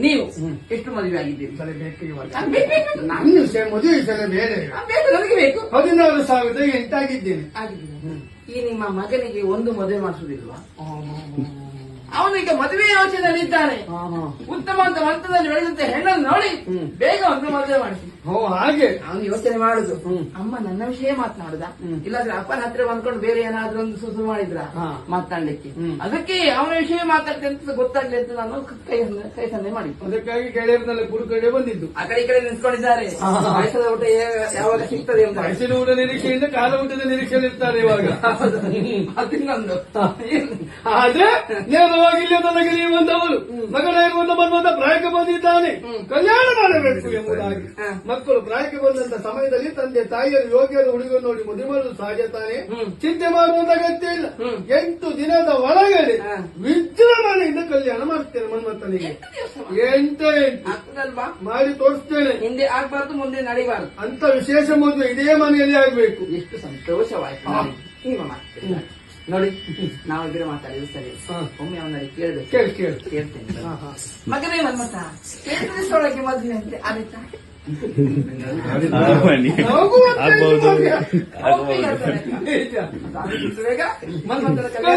ನೀವು ಎಷ್ಟು ಮದುವೆ ಆಗಿದ್ದೀರಿ? ನನ್ನ ವಿಷಯ ಮದುವೆ ವಿಷಯ ಬೇರೆ. ಬೇಕು, ನನಗೆ ಬೇಕು. 16,008 ಆಗಿದ್ದೇನೆ. ಈ ನಿಮ್ಮ ಮಗನಿಗೆ ಒಂದು ಮದುವೆ ಮಾಡಿಸುವುದಿಲ್ವಾ? ಅವನೀಗ ಮದುವೆ ಯೋಚನೆಯಲ್ಲಿದ್ದಾನೆ. ಉತ್ತಮ ಅಂತ ಹಂತದಲ್ಲಿ ಬೆಳೆದಂತೆ ಹೆಣ್ಣನ್ನು ನೋಡಿ ಬೇಗ ಒಂದು ಮದುವೆ ಮಾಡಿಸಿ. ಹಾಗೆ ಅವನು ಯೋಚನೆ ಮಾಡುದು. ಅಮ್ಮ ನನ್ನ ವಿಷಯ ಮಾತನಾಡುದ, ಇಲ್ಲಾಂದ್ರೆ ಅಪ್ಪನ ಹತ್ರ ಬಂದ್ಕೊಂಡು ಬೇರೆ ಏನಾದ್ರೂ ಒಂದು ಸುಸು ಮಾಡಿದ್ರ ಮಾತನಾಡ್ಲಿಕ್ಕೆ. ಅದಕ್ಕೆ ಅವನ ವಿಷಯ ಮಾತಾಡ್ತೆ ಅಂತ ಗೊತ್ತಾಗ್ಲಿ ಅಂತ ನಾನು ಕೈ ಸಂದೆ ಮಾಡಿ. ಅದಕ್ಕಾಗಿ ಗೆಳೆಯರನ್ನೆಲ್ಲ ಗುರು ಕಡೆ ಬಂದಿದ್ದು. ಆ ಕಡೆ ಈ ಕಡೆ ನಿಂತ್ಕೊಂಡಿದ್ದಾರೆ. ವಯಸ್ಸದ ಊಟ ಯಾವಾಗ ಸಿಗ್ತದೆ ಅಂತ. ವಯಸ್ಸಿನ ಊಟ ನಿರೀಕ್ಷೆಯಿಂದ ಕಾಲ ಊಟದ ನಿರೀಕ್ಷೆಯಲ್ಲಿ ಇರ್ತಾರೆ ಇವಾಗ. ಅದಿನ್ನೊಂದು. ಆದ್ರೆ ನೇರವಾಗಿ ಇಲ್ಲಿ ನನಗೆ ನೀವಂತವರು ಮಗನ ಇರುವಂತ ಬರುವಂತ ಪ್ರಾಯಕ್ಕೆ ಬಂದಿದ್ದಾನೆ, ಕಲ್ಯಾಣ ಮಾಡಬೇಕು ಎಂಬುದಾಗಿ. ಮಕ್ಕಳು ಪ್ರಾಯಕ್ಕೆ ಬಂದಂತ ಸಮಯದಲ್ಲಿ ತಂದೆ ತಾಯಿಯರು ಯೋಗ್ಯರು ಹುಡುಗರು ನೋಡಿ ಮದುವೆ ಮಾಡುವುದು ಸಹಜ ತಾನೆ. ಚಿಂತೆ ಮಾಡುವಂತ ಅಗತ್ಯ ಇಲ್ಲ. 8 ದಿನದ ಒಳಗಡೆ ವಿಜೃಂಭಣೆಯಿಂದ ಕಲ್ಯಾಣ ಮಾಡ್ತೇನೆ ಮನ್ಮಥನಿಗೆ. 8 ಮಾಡಿ ತೋರಿಸ್ತೇನೆ. ಹಿಂದೆ ಆಗ್ಬಾರ್ದು, ಮುಂದೆ ನಡಿಬಾರ್ದು ಅಂತ ವಿಶೇಷ ಮದುವೆ ಇದೇ ಮನೆಯಲ್ಲಿ ಆಗ್ಬೇಕು. ಎಷ್ಟು ಸಂತೋಷವಾಯ್ತು ನೋಡಿ. ನಾವಿಬ್ಬರು ಮಾತಾಡಿದ್ರು ಸರಿ. ಒಮ್ಮೆ ಅವನಲ್ಲಿ ಕೇಳ್ತೇನೆ. ಮಗನೇ ಮನ್ಮಥ, 8 ದಿವಸದೊಳಗೆ ಮದುವೆ ಅಂತೆ ಆಯ್ತಾ? ಮನ್ಮಥನ ಕಲ್ಯಾಣ